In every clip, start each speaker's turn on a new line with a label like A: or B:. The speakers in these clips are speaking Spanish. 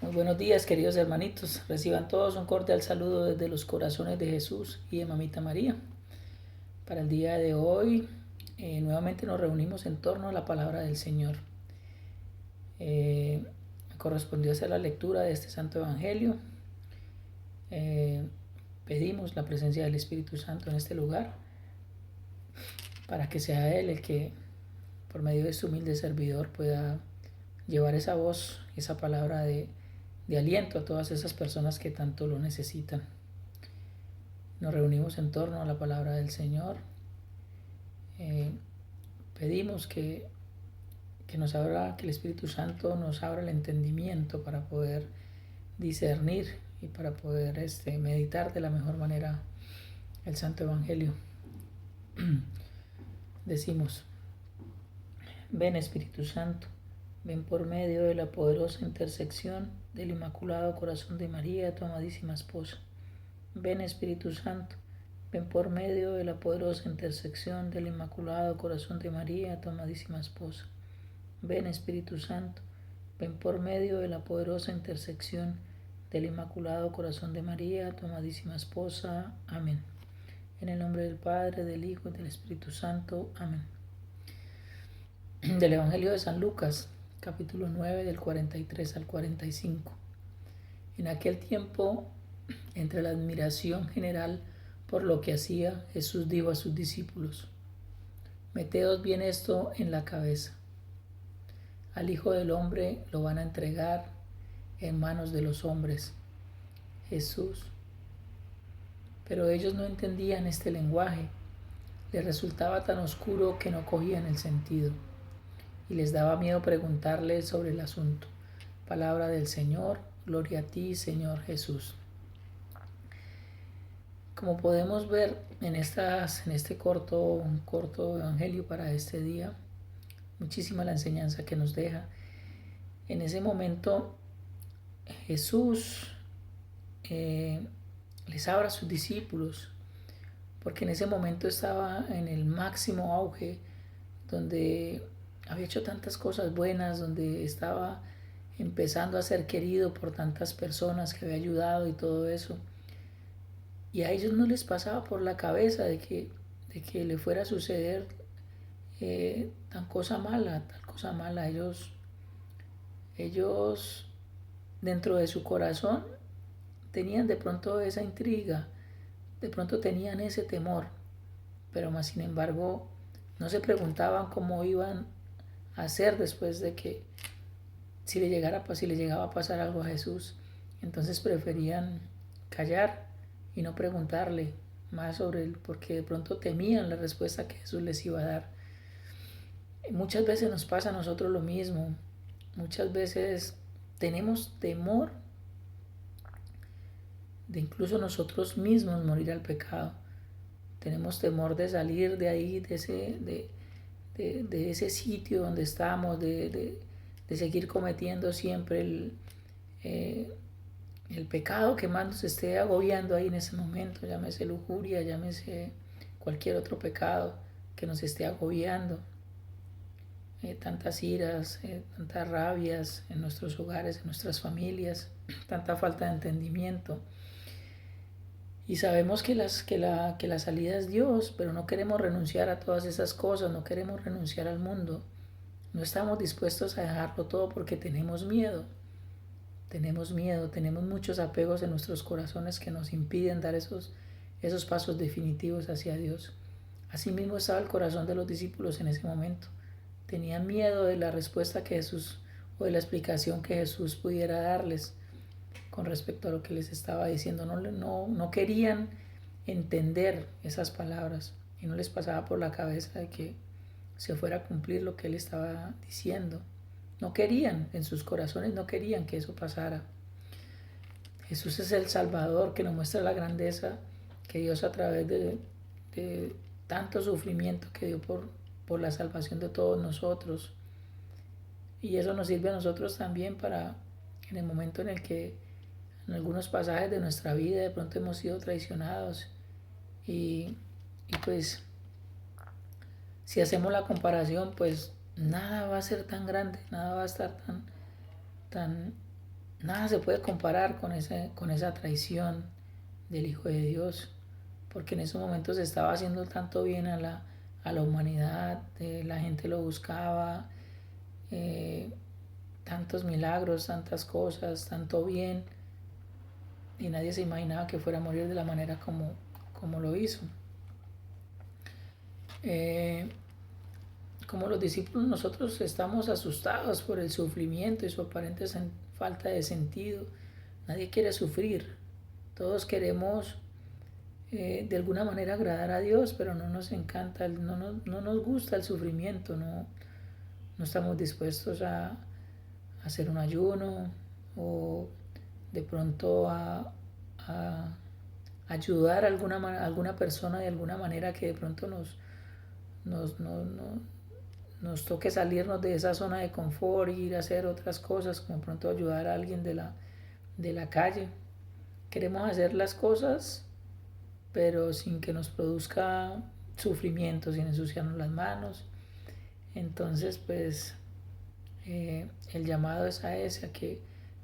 A: Muy buenos días, queridos hermanitos. Reciban todos un cordial saludo desde los corazones de Jesús y de Mamita María. Para el día de hoy, nuevamente nos reunimos en torno a la palabra del Señor. Me correspondió hacer la lectura de este Santo Evangelio. Pedimos la presencia del Espíritu Santo en este lugar para que sea Él el que, por medio de su humilde servidor, pueda llevar esa voz, esa palabra de aliento a todas esas personas que tanto lo necesitan. Nos reunimos en torno a la palabra del Señor. Pedimos que el Espíritu Santo nos abra el entendimiento para poder discernir y para poder meditar de la mejor manera el Santo Evangelio. Decimos: ven Espíritu Santo, ven por medio de la poderosa intersección del Inmaculado Corazón de María, tu amadísima esposa. Ven Espíritu Santo, ven por medio de la poderosa intersección del Inmaculado Corazón de María, tu amadísima esposa. Ven Espíritu Santo, ven por medio de la poderosa intersección del Inmaculado Corazón de María, tu amadísima esposa. Amén. En el nombre del Padre, del Hijo y del Espíritu Santo. Amén. Del Evangelio de San Lucas, capítulo 9, del 43 al 45. En aquel tiempo, entre la admiración general por lo que hacía, Jesús dijo a sus discípulos: meteos bien esto en la cabeza. Al Hijo del Hombre lo van a entregar en manos de los hombres. Jesús. Pero ellos no entendían este lenguaje. Les resultaba tan oscuro que no cogían el sentido. Y les daba miedo preguntarle sobre el asunto. Palabra del Señor. Gloria a ti, Señor Jesús. Como podemos ver en este corto evangelio para este día, muchísima la enseñanza que nos deja. En ese momento Jesús les habla a sus discípulos, porque en ese momento estaba en el máximo auge, donde había hecho tantas cosas buenas, donde estaba empezando a ser querido por tantas personas que había ayudado y todo eso. Y a ellos no les pasaba por la cabeza de que le fuera a suceder tal cosa mala. Ellos dentro de su corazón tenían de pronto esa intriga, de pronto tenían ese temor, pero más sin embargo no se preguntaban cómo iban a hacer después de que si le llegaba a pasar algo a Jesús. Entonces preferían callar y no preguntarle más sobre él, porque de pronto temían la respuesta que Jesús les iba a dar. Muchas veces nos pasa a nosotros lo mismo. Muchas veces tenemos temor de incluso nosotros mismos morir al pecado. Tenemos temor de salir de ahí, de ese sitio donde estamos, de seguir cometiendo siempre el pecado que más nos esté agobiando ahí en ese momento, llámese lujuria, llámese cualquier otro pecado que nos esté agobiando. Tantas iras, tantas rabias en nuestros hogares, en nuestras familias, tanta falta de entendimiento. Y sabemos que la salida es Dios, pero no queremos renunciar a todas esas cosas, no queremos renunciar al mundo. No estamos dispuestos a dejarlo todo porque tenemos miedo. Tenemos muchos apegos en nuestros corazones que nos impiden dar esos pasos definitivos hacia Dios. Así mismo estaba el corazón de los discípulos en ese momento. Tenían miedo de la respuesta que Jesús, o de la explicación que Jesús pudiera darles con respecto a lo que les estaba diciendo. No querían entender esas palabras y no les pasaba por la cabeza de que se fuera a cumplir lo que él estaba diciendo. No querían, en sus corazones no querían que eso pasara. Jesús es el Salvador que nos muestra la grandeza que Dios, a través de tanto sufrimiento que dio por la salvación de todos nosotros. Y eso nos sirve a nosotros también para, en el momento en el que en algunos pasajes de nuestra vida de pronto hemos sido traicionados, y pues si hacemos la comparación, pues nada va a ser tan grande, nada va a estar tan nada se puede comparar con esa traición del Hijo de Dios, porque en esos momentos se estaba haciendo tanto bien a la humanidad, la gente lo buscaba, tantos milagros, tantas cosas, tanto bien, y nadie se imaginaba que fuera a morir de la manera como lo hizo. Como los discípulos, nosotros estamos asustados por el sufrimiento y su aparente falta de sentido. Nadie quiere sufrir. Todos queremos de alguna manera agradar a Dios, pero no nos encanta, no nos gusta el sufrimiento, no estamos dispuestos a hacer un ayuno o de pronto a ayudar a alguna persona de alguna manera que de pronto nos toque salirnos de esa zona de confort, ir a hacer otras cosas, como de pronto ayudar a alguien de la calle. Queremos hacer las cosas, pero sin que nos produzca sufrimiento, sin ensuciarnos las manos. Entonces, pues, el llamado es a ese, a que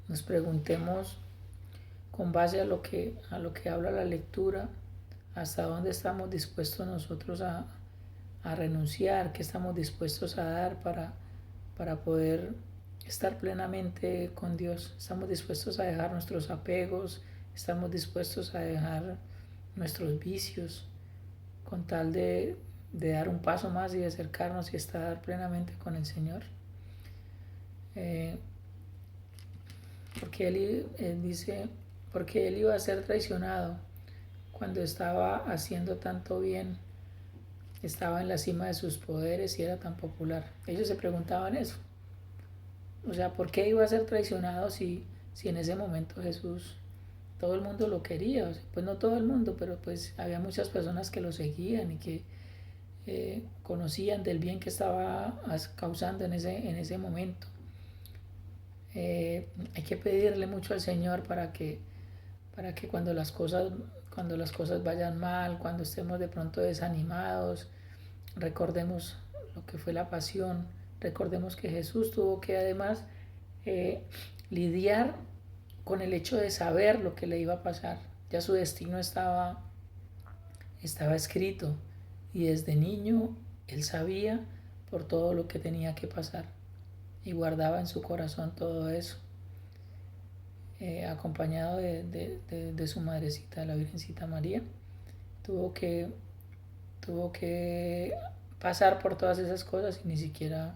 A: nos preguntemos con base a lo que habla la lectura, hasta dónde estamos dispuestos nosotros a renunciar, qué estamos dispuestos a dar para poder estar plenamente con Dios. Estamos dispuestos a dejar nuestros apegos, estamos dispuestos a dejar nuestros vicios con tal de dar un paso más y de acercarnos y estar plenamente con el Señor. Porque él dice, porque él iba a ser traicionado cuando estaba haciendo tanto bien, estaba en la cima de sus poderes y era tan popular. Ellos se preguntaban eso. O sea, ¿por qué iba a ser traicionado si en ese momento Jesús, todo el mundo lo quería? O sea, pues no todo el mundo, pero pues había muchas personas que lo seguían y que conocían del bien que estaba causando en ese momento. Hay que pedirle mucho al Señor para que cuando las cosas vayan mal, cuando estemos de pronto desanimados, recordemos lo que fue la pasión, recordemos que Jesús tuvo que además lidiar con el hecho de saber lo que le iba a pasar. Ya su destino estaba escrito y desde niño él sabía por todo lo que tenía que pasar y guardaba en su corazón todo eso, acompañado de su madrecita, la Virgencita María. Tuvo que pasar por todas esas cosas y ni siquiera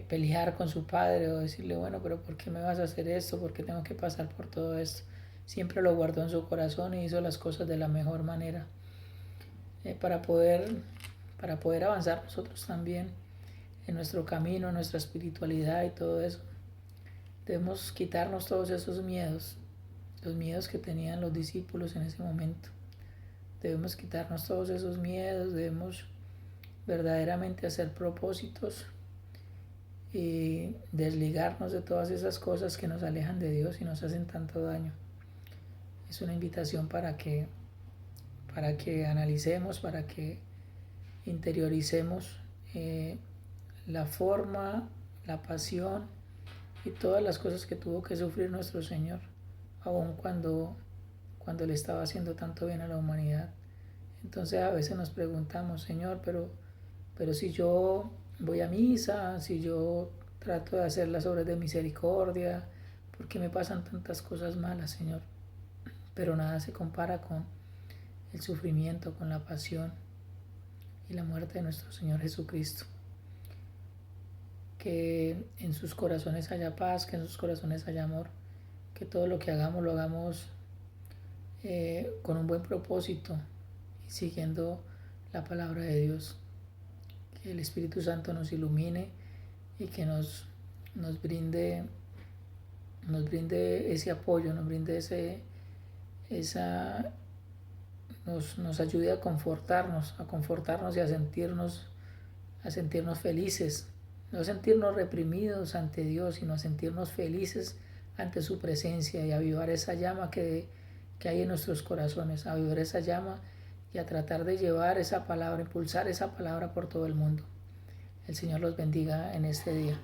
A: pelear con su padre o decirle, bueno, pero ¿por qué me vas a hacer esto? ¿Por qué tengo que pasar por todo esto? Siempre lo guardó en su corazón y hizo las cosas de la mejor manera, para poder avanzar nosotros también en nuestro camino, en nuestra espiritualidad y todo eso. Debemos quitarnos todos esos miedos, los miedos que tenían los discípulos en ese momento. Debemos quitarnos todos esos miedos, debemos verdaderamente hacer propósitos y desligarnos de todas esas cosas que nos alejan de Dios y nos hacen tanto daño. Es una invitación para que analicemos, para que interioricemos la forma, la pasión y todas las cosas que tuvo que sufrir nuestro Señor, aun cuando le estaba haciendo tanto bien a la humanidad. Entonces a veces nos preguntamos, Señor, pero si yo voy a misa, si yo trato de hacer las obras de misericordia, ¿por qué me pasan tantas cosas malas, Señor? Pero nada se compara con el sufrimiento, con la pasión y la muerte de nuestro Señor Jesucristo. Que en sus corazones haya paz, que en sus corazones haya amor, que todo lo que hagamos lo hagamos con un buen propósito y siguiendo la palabra de Dios. Que el Espíritu Santo nos ilumine y que nos brinde ese apoyo, nos brinde nos ayude a confortarnos y a sentirnos felices, no a sentirnos reprimidos ante Dios, sino a sentirnos felices ante su presencia y a avivar esa llama que hay en nuestros corazones, a avivar esa llama y a tratar de llevar esa palabra, impulsar esa palabra por todo el mundo. El Señor los bendiga en este día.